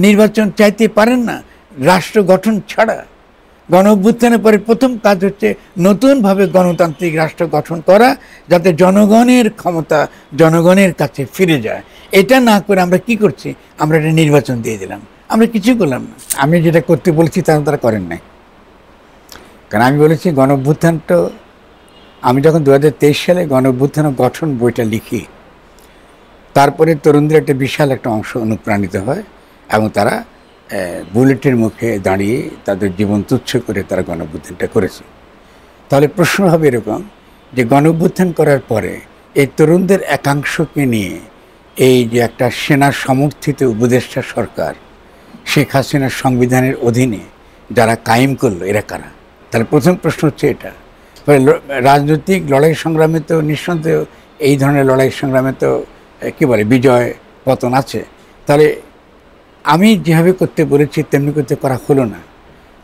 নির্বাচন চাইতে পারেন না রাষ্ট্র গঠন ছাড়া। গণ অভ্যুত্থানের পরে প্রথম কাজ হচ্ছে নতুনভাবে গণতান্ত্রিক রাষ্ট্র গঠন করা, যাতে জনগণের ক্ষমতা জনগণের কাছে ফিরে যায়। এটা না করে আমরা কি করছি, আমরা একটা নির্বাচন দিয়ে দিলাম, আমরা কিছু করলাম না। আমি যেটা করতে বলেছি তারা করেন নাই। কারণ আমি বলেছি গণ অভ্যুত্থানটা, আমি যখন 2023 সালে গণ অভ্যুত্থান গঠন বইটা লিখি, তারপরে তরুণদের একটা বিশাল একটা অংশ অনুপ্রাণিত হয় এবং তারা বুলেটের মুখে দাঁড়িয়ে তাদের জীবন তুচ্ছ করে তারা গণ অভ্যুত্থানটা করেছে। তাহলে প্রশ্ন হবে এরকম যে গণ অভ্যুত্থান করার পরে এই তরুণদের একাংশকে নিয়ে এই যে একটা সেনা সমর্থিত উপদেষ্টা সরকার শেখ হাসিনার সংবিধানের অধীনে যারা কায়েম করলো, এরা কারা? তাহলে প্রথম প্রশ্ন হচ্ছে এটা। রাজনৈতিক লড়াই সংগ্রামে তো নিঃসন্দেহ এই ধরনের লড়াই সংগ্রামে তো কী বলে বিজয় পতন আছে। তাহলে আমি যেভাবে করতে বলেছি তেমনি করতে করা হলো না।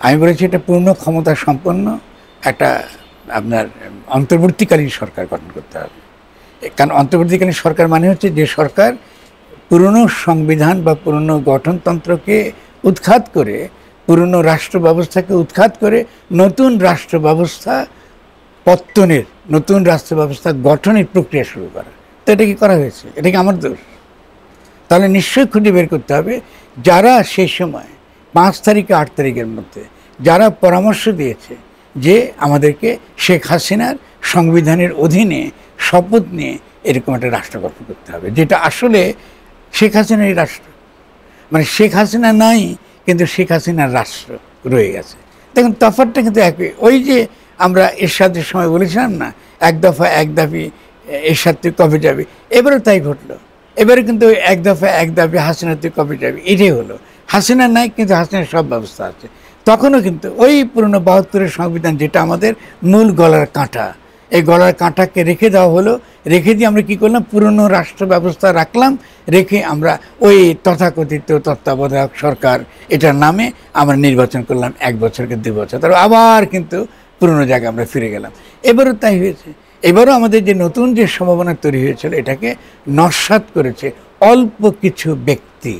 আমি বলেছি এটা পূর্ণ ক্ষমতা সম্পন্ন একটা আপনার অন্তর্বর্তীকালীন সরকার গঠন করতে হবে। কারণ অন্তর্বর্তীকালীন সরকার মানে হচ্ছে যে সরকার পুরনো সংবিধান বা পুরনো গঠনতন্ত্রকে উৎখাত করে, পুরনো রাষ্ট্র ব্যবস্থাকে উৎখাত করে নতুন রাষ্ট্র ব্যবস্থা পত্তনের, নতুন রাষ্ট্র ব্যবস্থা গঠনের প্রক্রিয়া শুরু করা। তো এটা কি করা হয়েছে? এটা কি আমার দোষ? তাহলে নিশ্চয়ই খুঁজে বের করতে হবে যারা সেই সময় 5 তারিখে 8 তারিখের মধ্যে যারা পরামর্শ দিয়েছে যে আমাদেরকে শেখ হাসিনার সংবিধানের অধীনে শপথ নিয়ে এরকম একটা রাষ্ট্র গঠন করতে হবে, যেটা আসলে শেখ হাসিনারই রাষ্ট্র। মানে শেখ হাসিনা নাই কিন্তু শেখ হাসিনার রাষ্ট্র রয়ে গেছে। দেখুন তফাৎটা কিন্তু একই। ওই যে আমরা এরশাদের সময় বলেছিলাম না, এক দফা এক দাবি এরশাদ তুই কবে যাবি, এবারও তাই ঘটলো। এবারে কিন্তু এক দফা এক দাবি হাসিনা তুই কবে যাবি, এটাই হলো। হাসিনা নাই কিন্তু হাসিনার সব ব্যবস্থা আছে। তখনও কিন্তু ওই পুরনো 72-এর সংবিধান যেটা আমাদের মূল গলার কাঁটা, এই গলার কাঁটাকে রেখে দেওয়া হলো। রেখে দিয়ে আমরা কী করলাম, পুরনো রাষ্ট্র ব্যবস্থা রাখলাম, রেখে আমরা ওই তথাকথিত তত্ত্বাবধায়ক সরকার এটার নামে আমরা নির্বাচন করলাম 1 বছরকে 2 বছর, তারপর আবার কিন্তু পুরনো জায়গায় আমরা ফিরে গেলাম। এবারও তাই হয়েছে। এবারও আমাদের যে নতুন যে সম্ভাবনা তৈরি হয়েছিল এটাকে নস্যাৎ করেছে অল্প কিছু ব্যক্তি।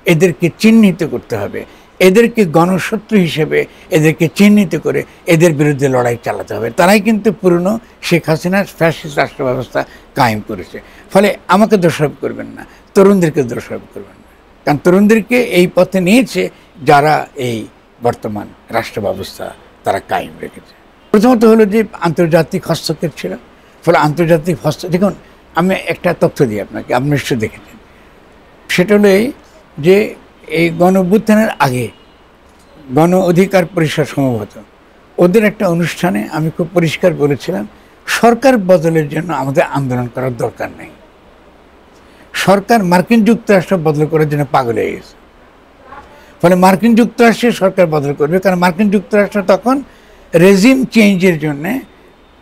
এদেরকে চিহ্নিত করতে হবে, এদেরকে গণশত্রু হিসেবে এদেরকে চিহ্নিত করে এদের বিরুদ্ধে লড়াই চালাতে হবে। তারাই কিন্তু পুরনো শেখ হাসিনার ফ্যাসিস্ট রাষ্ট্র ব্যবস্থা কায়েম করেছে। ফলে আমাকে দোষারোপ করবেন না, তরুণদেরকে দোষারোপ করবেন না। কারণ তরুণদেরকে এই পথে নিয়েছে যারা এই বর্তমান রাষ্ট্র ব্যবস্থা তারা কায়েম রেখেছে। প্রথমত হলো যে আন্তর্জাতিক হস্তক্ষেপ ছিল। ফলে আন্তর্জাতিক দেখুন আমি একটা তথ্য দিই আপনাকে, আপনি নিশ্চয় দেখেছেন। সেটা হলো এই যে এই গণ অভ্যুত্থানের আগে গণ অধিকার পরিষদ সম্ভবত ওদের একটা অনুষ্ঠানে আমি খুব পরিষ্কার বলেছিলাম, সরকার বদলের জন্য আমাদের আন্দোলন করার দরকার নেই। সরকার মার্কিন যুক্তরাষ্ট্র বদল করার জন্য পাগল হয়ে গেছে। ফলে মার্কিন যুক্তরাষ্ট্রের সরকার বদল করবে, কারণ মার্কিন যুক্তরাষ্ট্র তখন রেজিম চেঞ্জের জন্যে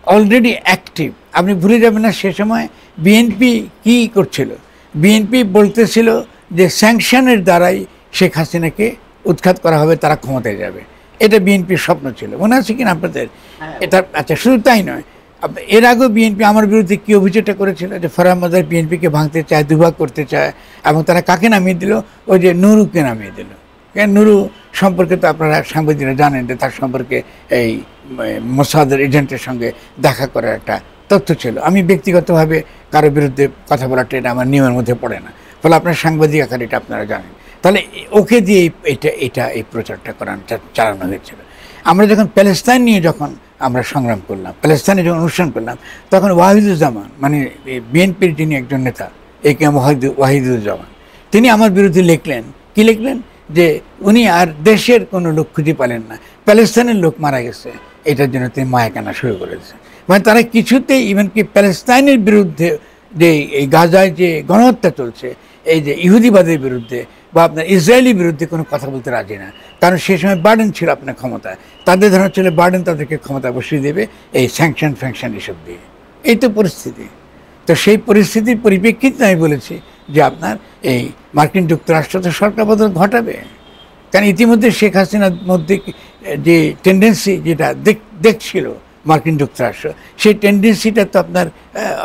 অলরেডি অ্যাক্টিভ। আপনি ভুলে যাবেন না সে সময় বিএনপি কী করছিল। বিএনপি বলতেছিল যে স্যাংশনের দ্বারাই শেখ হাসিনাকে উৎখাত করা হবে, তারা ক্ষমতায় যাবে। এটা বিএনপির স্বপ্ন ছিল, মনে আছে কিনা আপনাদের? এটা আচ্ছা, শুধু তাই নয়, এর আগেও বিএনপি আমার বিরুদ্ধে কী অভিযোগটা করেছিল যে ফরহাদ মাজার বিএনপিকে ভাঙতে চায়, দুভাগ করতে চায়, এবং তারা কাকে নামিয়ে দিল? ওই যে নুরুকে নামিয়ে দিল। নুরু সম্পর্কে তো আপনারা সাংবাদিকরা জানেন যে তার সম্পর্কে এই মোসাদের এজেন্টের সঙ্গে দেখা করার একটা তথ্য ছিল। আমি ব্যক্তিগতভাবে কারোর বিরুদ্ধে কথা বলাটা এটা আমার নিয়মের মধ্যে পড়ে না। ফলে আপনার সাংবাদিক আকারে এটা আপনারা জানেন। তাহলে ওকে দিয়ে এই প্রচারটা চালানো হয়েছিল। আমরা যখন প্যালেস্তাইন নিয়ে যখন আমরা সংগ্রাম করলাম, প্যালেস্তাইনে যখন অনুষ্ঠান করলাম, তখন ওয়াহিদুজ্জামান মানে বিএনপির যিনি একজন নেতা একে ওয়াহিদুজ্জামান, তিনি আমার বিরুদ্ধে লিখলেন। কি লিখলেন? যে উনি আর দেশের কোনো লোক খুঁজে পেলেন না, প্যালেস্তাইনের লোক মারা গেছে, এটার জন্য তিনি মায়া কান্না শুরু করেছেন। মানে তারা কিছুতেই ইভেন কি প্যালেস্তাইনের বিরুদ্ধে যে এই গাজায় যে গণহত্যা চলছে, এই যে ইহুদিবাদের বিরুদ্ধে বা আপনার ইসরায়েলের বিরুদ্ধে কোনো কথা বলতে রাজি না। কারণ সেই সময় বার্ডেন ছিল আপনার ক্ষমতায়, তাদের ধারণা ছিল বার্ডেন তাদেরকে ক্ষমতা বসিয়ে দেবে এই স্যাংশন এসব দিয়ে। এই তো পরিস্থিতি। তো সেই পরিস্থিতির পরিপ্রেক্ষিতে আমি বলেছি যে আপনার এই মার্কিন যুক্তরাষ্ট্র তো সরকার বদল ঘটাবে। কারণ ইতিমধ্যে শেখ হাসিনার মধ্যে যে টেন্ডেন্সি যেটা দেখছিল মার্কিন যুক্তরাষ্ট্র, সেই টেন্ডেন্সিটা তো আপনার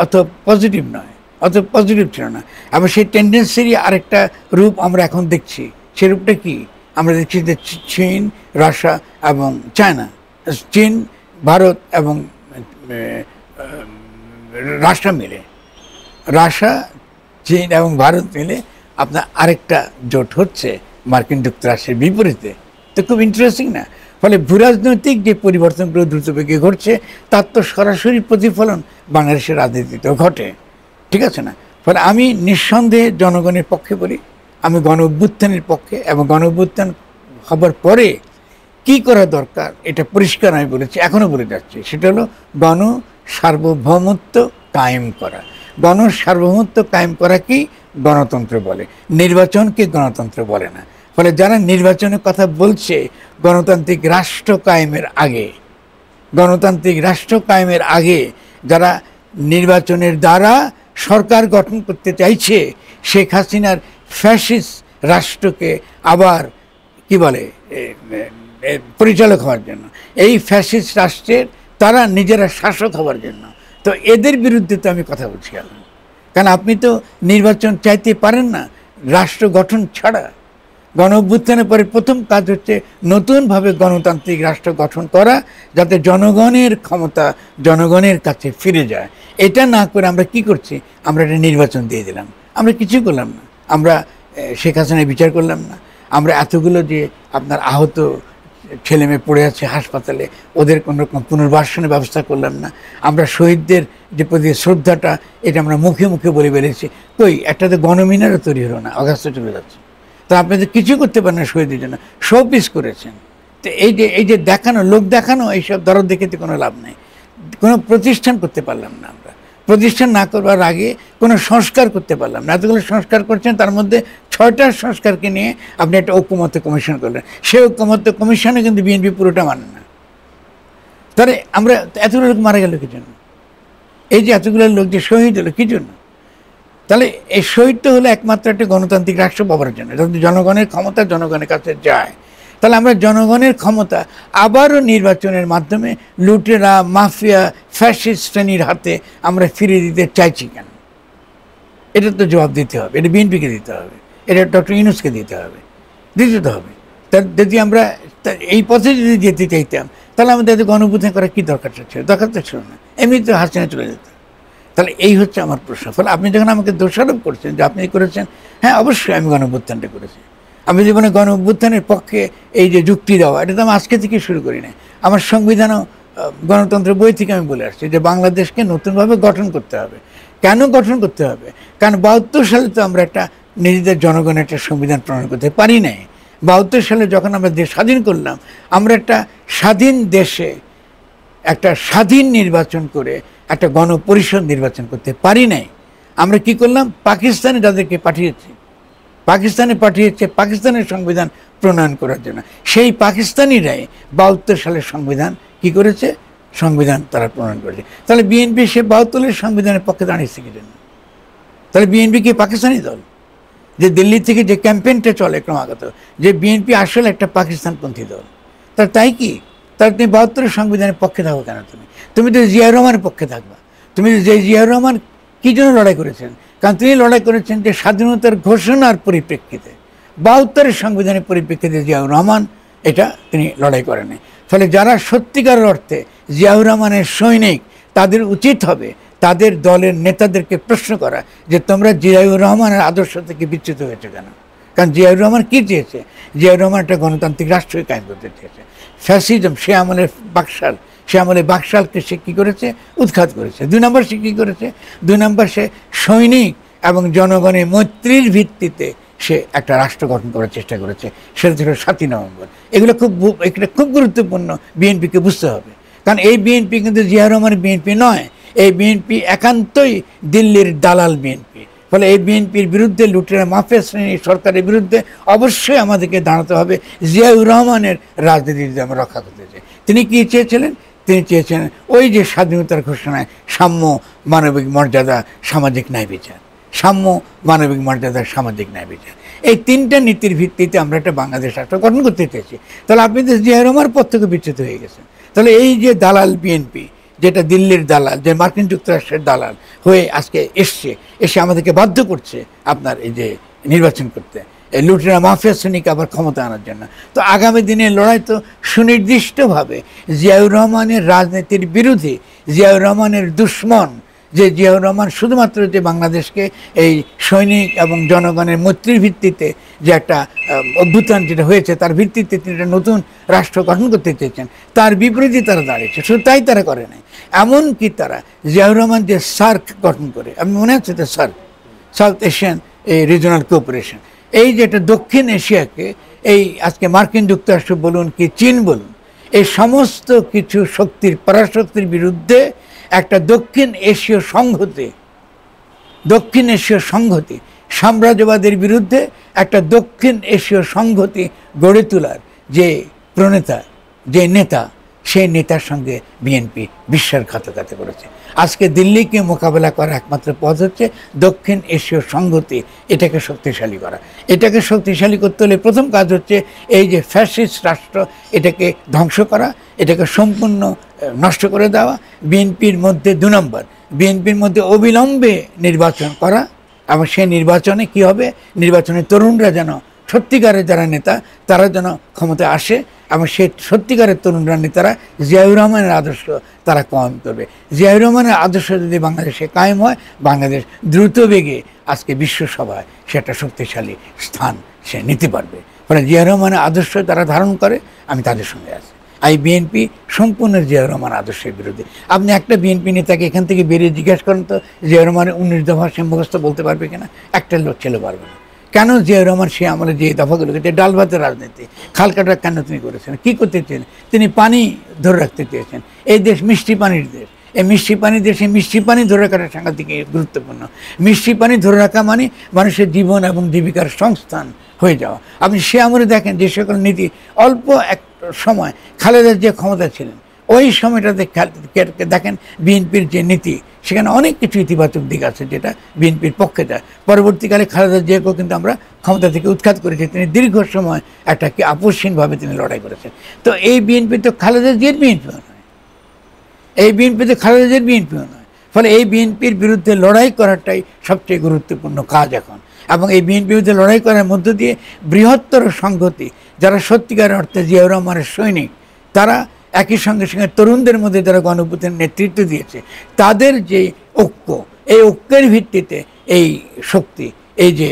অত পজিটিভ নয়, অত পজিটিভ ছিল না। আবার সেই টেন্ডেন্সিরই আরেকটা রূপ আমরা এখন দেখছি সে রূপটা কি? আমরা দেখছি যে চীন, রাশিয়া এবং চায়না, চীন, ভারত এবং রাশিয়া মিলে, রাশিয়া, চীন এবং ভারত মিলে আপনার আরেকটা জোট হচ্ছে মার্কিন যুক্তরাষ্ট্রের বিপরীতে। তো খুব ইন্টারেস্টিং না? ফলে ভূরাজনৈতিক যে পরিবর্তনগুলো দ্রুতবেগে ঘটছে তার তো সরাসরি প্রতিফলন বাংলাদেশের রাজনীতিতেও ঘটে, ঠিক আছে না? ফলে আমি নিঃসন্দেহে জনগণের পক্ষে বলি, আমি গণ অভ্যুত্থানের পক্ষে, এবং গণ অভ্যুত্থান হবার পরে কি করা দরকার এটা পরিষ্কার আমি বলেছি, এখনও বলে যাচ্ছি। সেটা হলো গণ সার্বভৌমত্ব কায়েম করা। গণ সার্বভৌমত্ব কায়েম করা কি গণতন্ত্র বলে, নির্বাচনকে গণতন্ত্র বলে না। ফলে যারা নির্বাচনের কথা বলছে গণতান্ত্রিক রাষ্ট্র কায়েমের আগে, গণতান্ত্রিক রাষ্ট্র কায়েমের আগে যারা নির্বাচনের দ্বারা সরকার গঠন করতে চাইছে শেখ হাসিনার ফ্যাসিস্ট রাষ্ট্রকে আবার কি বলে পরিচালক হওয়ার জন্য, এই ফ্যাসিস্ট রাষ্ট্রের তারা নিজেরা শাসক হওয়ার জন্য, তো এদের বিরুদ্ধে তো আমি কথা বলছি এখন। কারণ আপনি তো নির্বাচন চাইতে পারেন না রাষ্ট্র গঠন ছাড়া। গণ অভ্যুত্থানের পরে প্রথম কাজ হচ্ছে নতুনভাবে গণতান্ত্রিক রাষ্ট্র গঠন করা, যাতে জনগণের ক্ষমতা জনগণের কাছে ফিরে যায়। এটা না করে আমরা কি করছি? আমরা একটা নির্বাচন দিয়ে দিলাম, আমরা কিছু করলাম না। আমরা শেখ হাসিনার বিচার করলাম না, আমরা এতগুলো যে আপনার আহত ছেলেমেয়ে পড়ে আছে হাসপাতালে ওদের কোনো রকম পুনর্বাসনের ব্যবস্থা করলাম না, আমরা শহীদদের যে প্রতি শ্রদ্ধাটা এটা আমরা মুখে মুখে বলে বেরিয়েছি, কই একটা তো গণমিনারও তৈরি হলো না, অগাস্টে চলে যাচ্ছে। তা আপনি তো কিছু করতে পারেন না শহীদের জন্য, শোপিস করেছেন। তো এই যে দেখানো, লোক দেখানো, এইসব দরদ দেখাতে কোনো লাভ নেই। কোনো প্রতিষ্ঠান করতে পারলাম না আমরা, প্রতিষ্ঠান না করবার আগে কোনো সংস্কার করতে পারলাম না। এতগুলো সংস্কার করছেন, তার মধ্যে 6টা সংস্কারকে নিয়ে আপনি একটা ঐকমত্য কমিশন করলেন, সেই ঐকমত্য কমিশনে কিন্তু বিএনপি পুরোটা মানে না। তাহলে আমরা এতগুলো লোক মারা গেল কি জন্য? এই যে এতগুলো লোক যে শহীদ হলো কি জন্য? তাহলে এই শহীদ তো হলো একমাত্র একটা গণতান্ত্রিক রাষ্ট্র পাওয়ার জন্য, যদি জনগণের ক্ষমতা জনগণের কাছে যায়। তাহলে আমরা জনগণের ক্ষমতা আবারও নির্বাচনের মাধ্যমে লুটেরা, মাফিয়া, ফ্যাসিস্ট শ্রেণীর হাতে আমরা ফিরিয়ে দিতে চাইছি কেন? এটা তো জবাব দিতে হবে, এটা বিএনপিকে দিতে হবে, এটা ডক্টর ইউনূসকে দিতে হবে, দিতে তো হবে। তার যদি আমরা এই পথে যদি যেতে চাইতাম তাহলে আমাদের গণঅভ্যুত্থান করার কী দরকার ছিল? দরকার তো ছিল না, এমনি তো হাসিনা চলে যেত। তাহলে এই হচ্ছে আমার প্রশ্ন। ফলে আপনি যখন আমাকে দোষারোপ করছেন যে আপনি করেছেন, হ্যাঁ অবশ্যই আমি গণঅভ্যুত্থানটা করেছি। আমি জীবনে গণঅভ্যুত্থানের পক্ষে এই যে যুক্তি দেওয়া, এটা তো আমি আজকে থেকে শুরু করি না। আমার সংবিধানও গণতন্ত্রের বই থেকে আমি বলে আসছি যে বাংলাদেশকে নতুনভাবে গঠন করতে হবে। কেন গঠন করতে হবে? কারণ 72 সালে তো আমরা একটা নিজেদের জনগণের একটা সংবিধান প্রণয়ন করতে পারি নাই। 72 সালে যখন আমরা দেশ স্বাধীন করলাম, আমরা একটা স্বাধীন দেশে একটা স্বাধীন নির্বাচন করে একটা গণপরিষদ নির্বাচন করতে পারি নাই। আমরা কি করলাম? পাকিস্তানে যাদেরকে পাঠিয়েছি, পাকিস্তানের সংবিধান প্রণয়ন করার জন্য, সেই পাকিস্তানিরাই 72 সালের সংবিধান কি করেছে? সংবিধান তারা প্রণয়ন করেছে। তাহলে বিএনপি সে 72 সংবিধানের পক্ষে দাঁড়িয়েছে কি জন্য? তাহলে বিএনপি কি পাকিস্তানি দল? যে দিল্লি থেকে যে ক্যাম্পেইনটা চলে ক্রমাগত, যে বিএনপি আসলে একটা পাকিস্তানপন্থী দল, তাই কি? তাহলে তুমি 72 সংবিধানের পক্ষে থাকো কেন? তুমি তো জিয়াউর রহমানের পক্ষে থাকবা। তুমি যে জিয়াউর রহমান কী জন্য লড়াই করেছেন? কারণ তিনি লড়াই করেছেন যে স্বাধীনতার ঘোষণার পরিপ্রেক্ষিতে, 72 সংবিধানের পরিপ্রেক্ষিতে জিয়াউর রহমান এটা তিনি লড়াই করেন। ফলে যারা সত্যিকারের অর্থে জিয়াউর রহমানের সৈনিক, তাদের উচিত হবে তাদের দলের নেতাদেরকে প্রশ্ন করা যে তোমরা জিয়াউর রহমানের আদর্শ থেকে বিচ্যুত হয়েছে কেন? কারণ জিয়াউর রহমান কী চেয়েছে? জিয়াউর রহমান একটা গণতান্ত্রিক রাষ্ট্রই কায়েম করতে চেয়েছে। ফ্যাসিজম সে আমলের বাকশালকে সে কী করেছে? উৎখাত করেছে। 2 নম্বর সে কী করেছে? 2 নম্বর সে সৈনিক এবং জনগণের মৈত্রীর ভিত্তিতে সে একটা রাষ্ট্র গঠন করার চেষ্টা করেছে, সেটা ছিল 7ই নভেম্বর। এটা খুব গুরুত্বপূর্ণ, বিএনপিকে বুঝতে হবে। কারণ এই বিএনপি কিন্তু জিয়াউর রহমানের বিএনপি নয়, এই বিএনপি একান্তই দিল্লির দালাল বিএনপি। ফলে এই বিএনপির বিরুদ্ধে, লুটেরা মাফিয়া শ্রেণীর সরকারের বিরুদ্ধে অবশ্যই আমাদেরকে দাঁড়াতে হবে। জিয়াউর রহমানের রাজনীতি যদি আমরা রক্ষা করতে চাই। তিনি কী চেয়েছিলেন? তিনি চেয়েছেন ওই যে স্বাধীনতার ঘোষণায় সাম্য, মানবিক মর্যাদা, সামাজিক ন্যায় বিচার, সাম্য, মানবিক মর্যাদা, সামাজিক ন্যায় বিচার, এই 3টা নীতির ভিত্তিতে আমরা একটা বাংলাদেশ রাষ্ট্র গঠন করতে চেয়েছি। তাহলে আপনি তো জিয়াউর রহমানের পথ থেকে বিচ্যুত হয়ে গেছেন। তাহলে এই যে দালাল বিএনপি, যেটা দিল্লির দালাল, যে মার্কিন যুক্তরাষ্ট্রের দালাল হয়ে আজকে এসে আমাদেরকে বাধ্য করছে আপনার এই যে নির্বাচন করতে, লুটেরা মাফিয়া শ্রেণীকে আবার ক্ষমতা আনার জন্য। তো আগামী দিনের লড়াই তো সুনির্দিষ্টভাবে জিয়াউর রহমানের রাজনীতির বিরোধী, জিয়াউর রহমানের দুশ্মন, যে জিয়াউর রহমান শুধুমাত্র যে বাংলাদেশকে এই সৈনিক এবং জনগণের মৈত্রীর ভিত্তিতে যে একটা অভ্যুত্থান যেটা হয়েছে তার ভিত্তিতে তিনি একটা নতুন রাষ্ট্র গঠন করতে চেয়েছেন, তার বিপরীতে তারা দাঁড়িয়েছে। শুধু তাই তারা করে নাই, এমনকি তারা জিয়াউর রহমান যে সার্ক গঠন করে, আমি মনে হচ্ছে তো সার্ক, সাউথ এশিয়ান এই রিজনাল কোঅপারেশন, এই যেটা দক্ষিণ এশিয়াকে এই আজকে মার্কিন যুক্তরাষ্ট্র বলুন কি চীন বলুন, এই সমস্ত কিছু শক্তির পরাশক্তির বিরুদ্ধে একটা দক্ষিণ এশীয় সংহতি, সাম্রাজ্যবাদের বিরুদ্ধে একটা দক্ষিণ এশীয় সংহতি গড়ে তোলার যে প্রণেতা, যে নেতা, সেই নেতার সঙ্গে বিএনপি বিশ্বাসঘাতকতা করেছে। আজকে দিল্লিকে মোকাবেলা করার একমাত্র পথ হচ্ছে দক্ষিণ এশীয় সংহতি, এটাকে শক্তিশালী করা। এটাকে শক্তিশালী করতে হলে প্রথম কাজ হচ্ছে এই যে ফ্যাসিস্ট রাষ্ট্র, এটাকে ধ্বংস করা, এটাকে সম্পূর্ণ নষ্ট করে দেওয়া। বিএনপির মধ্যে 2 নম্বর, বিএনপির মধ্যে অবিলম্বে নির্বাচন করা, এবং সেই নির্বাচনে কি হবে, নির্বাচনে তরুণরা যেন, সত্যিকারের যারা নেতা তারা যেন ক্ষমতায় আসে, এবং সেই সত্যিকারের তরুণরা নেতারা জিয়াউর রহমানের আদর্শ তারা কায়েম করবে। জিয়াউর রহমানের আদর্শ যদি বাংলাদেশে কায়েম হয়, বাংলাদেশ দ্রুত বেগে আজকে বিশ্বসভায় সেটা শক্তিশালী স্থান সে নিতে পারবে। ফলে জিয়াউর রহমানের আদর্শ তারা ধারণ করে, আমি তাদের সঙ্গে আছি। এই বিএনপি সম্পূর্ণ জিয়াউর রহমান আদর্শের বিরোধী। আপনি একটা বিএনপি নেতাকে এখান থেকে বেরিয়ে জিজ্ঞাসা করেন তো জিয়াউর রহমানের 19 দফা সে মুখস্থ বলতে পারবে কিনা? একটা লোক ছেলে পারবে না। কেন জিয়াউর রহমান সে আমলে যে দফাগুলোকে, যে ডাল ভাতের রাজনীতি, খাল কাটা কেন তিনি করেছেন, কী করতে চেয়েছেন? তিনি পানি ধরে রাখতে চেয়েছেন। এই দেশ মিষ্টি পানির দেশ, এই মিষ্টি পানির দেশে মিষ্টি পানি ধরে রাখাটা সাংঘাতিক গুরুত্বপূর্ণ। মিষ্টি পানি ধরে রাখা মানে মানুষের জীবন এবং জীবিকার সংস্থান হয়ে যাওয়া। আপনি সে আমলে দেখেন যে সকল নীতি, অল্প এক সময় খালেদা যে ক্ষমতা ছিলেন, ওই সময়টাতে দেখেন বিএনপির যে নীতি, সেখানে অনেক কিছু ইতিবাচক দিক আছে যেটা বিএনপির পক্ষে যায়। পরবর্তীকালে খালেদা জিয়াকেও কিন্তু আমরা ক্ষমতা থেকে উৎখাত করেছি, তিনি দীর্ঘ সময় একটা কি আপোষহীনভাবে তিনি লড়াই করেছেন। তো এই বিএনপি তো খালেদা জিয়ার বিএনপিও নয়, এই বিএনপি তো খালেদা জিয়ার বিএনপিও নয়। ফলে এই বিএনপির বিরুদ্ধে লড়াই করাটাই সবচেয়ে গুরুত্বপূর্ণ কাজ এখন। এবং এই বিএনপির বিরুদ্ধে লড়াই করার মধ্য দিয়ে বৃহত্তর সংহতি, যারা সত্যিকার অর্থে জিয়াউর রহমানের সৈনিক, তারা একই সঙ্গে তরুণদের মধ্যে যারা গণঅভ্যুত্থানের নেতৃত্ব দিয়েছে, তাদের যে ঐক্য, এই ঐক্যের ভিত্তিতে এই শক্তি, এই যে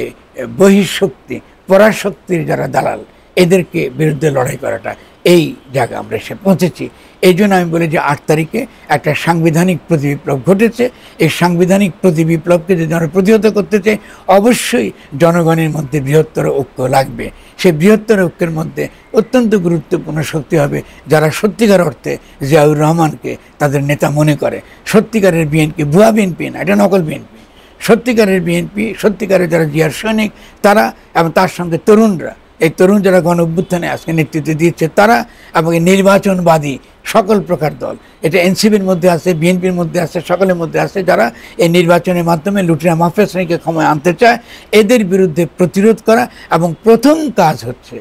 বহিঃশক্তি, পরাশক্তির যারা দালাল, এদেরকে বিরুদ্ধে লড়াই করাটা, এই জায়গা আমরা এসে পৌঁছেছি। এই জন্য আমি বলি যে 8 তারিখে একটা সাংবিধানিক প্রতিবিপ্লব ঘটেছে। এই সাংবিধানিক প্রতিবিপ্লবকে যদি আমরা প্রতিহত করতে চাই, অবশ্যই জনগণের মধ্যে বৃহত্তর ঐক্য লাগবে। সেই বৃহত্তর ঐক্যের মধ্যে অত্যন্ত গুরুত্বপূর্ণ শক্তি হবে যারা সত্যিকার অর্থে জিয়াউর রহমানকে তাদের নেতা মনে করে। সত্যিকারের বিএনপি, ভুয়া বিএনপি না, এটা নকল বিএনপি। সত্যিকারের বিএনপি, সত্যিকারের যারা জিয়ার সৈনিক তারা, এবং তার সঙ্গে তরুণরা, এই তরুণ যারা গণঅভ্যুত্থানে আজকে নেতৃত্ব দিচ্ছে তারা, এবং এই নির্বাচনবাদী সকল প্রকার দল, এটা এনসিপির মধ্যে আছে, বিএনপির মধ্যে আছে, সকলের মধ্যে আছে, যারা এই নির্বাচনের মাধ্যমে লুটেরা মাফিয়া শ্রেণীকে ক্ষমতায় আনতে চায়, এদের বিরুদ্ধে প্রতিরোধ করা। এবং প্রথম কাজ হচ্ছে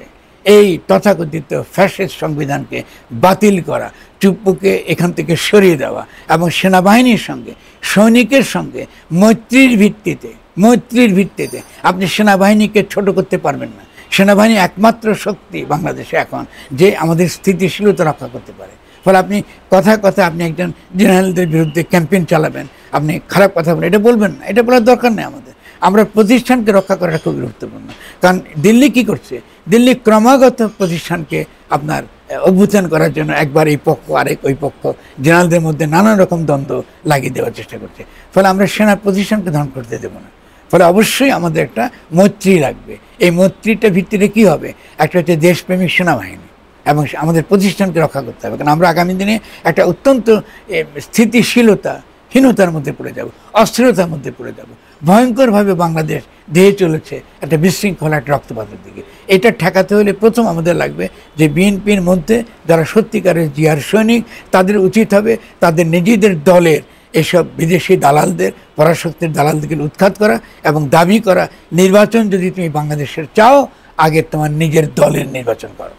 এই তথাকথিত ফ্যাসিস্ট সংবিধানকে বাতিল করা, চুপ্পুকে এখান থেকে সরিয়ে দেওয়া, এবং সেনাবাহিনীর সঙ্গে, সৈনিকের সঙ্গে মৈত্রীর ভিত্তিতে আপনি সেনাবাহিনীকে ছোট করতে পারবেন না। সেনাবাহিনী একমাত্র শক্তি বাংলাদেশে এখন যে আমাদের স্থিতিশীলতা রক্ষা করতে পারে। ফলে আপনি কথায় আপনি একজন জেনারেলদের বিরুদ্ধে ক্যাম্পেইন চালাবেন, আপনি খারাপ কথা বলেন, এটা বলবেন না, এটা বলার দরকার নেই। আমাদের আমরা প্রতিষ্ঠানকে রক্ষা করাটা খুব গুরুত্বপূর্ণ। কারণ দিল্লি কি করছে, দিল্লি ক্রমাগত প্রতিষ্ঠানকে আপনার অভ্যুত্থান করার জন্য একবার এই পক্ষ আরেক ওই পক্ষ, জেনারেলদের মধ্যে নানা রকম দ্বন্দ্ব লাগিয়ে দেওয়ার চেষ্টা করছে। ফলে আমরা সেনা প্রতিষ্ঠানকে ধ্বংস করতে দেবো না। ফলে অবশ্যই আমাদের একটা মৈত্রী লাগবে। এই মৈত্রীটা ভিত্তিতে কী হবে, একটা হচ্ছে দেশপ্রেমিক সেনাবাহিনী, এবং আমাদের প্রতিষ্ঠানকে রক্ষা করতে হবে। কারণ আমরা আগামী দিনে একটা অত্যন্ত স্থিতিশীলতাহীনতার মধ্যে পড়ে যাব, অস্থিরতার মধ্যে পড়ে যাব। ভয়ঙ্করভাবে বাংলাদেশ ধেয়ে চলেছে একটা বিশৃঙ্খলা, একটা রক্তপাতের দিকে। এটা ঠেকাতে হলে প্রথম আমাদের লাগবে যে বিএনপির মধ্যে যারা সত্যিকারের জিয়ার সৈনিক, তাদের উচিত হবে তাদের নিজেদের দলের এসব বিদেশি দালালদের, পরাশক্তির দালালদেরকে উৎখাত করা এবং দাবি করা, নির্বাচন যদি তুমি বাংলাদেশের চাও, আগে তোমার নিজের দলের নির্বাচন করো।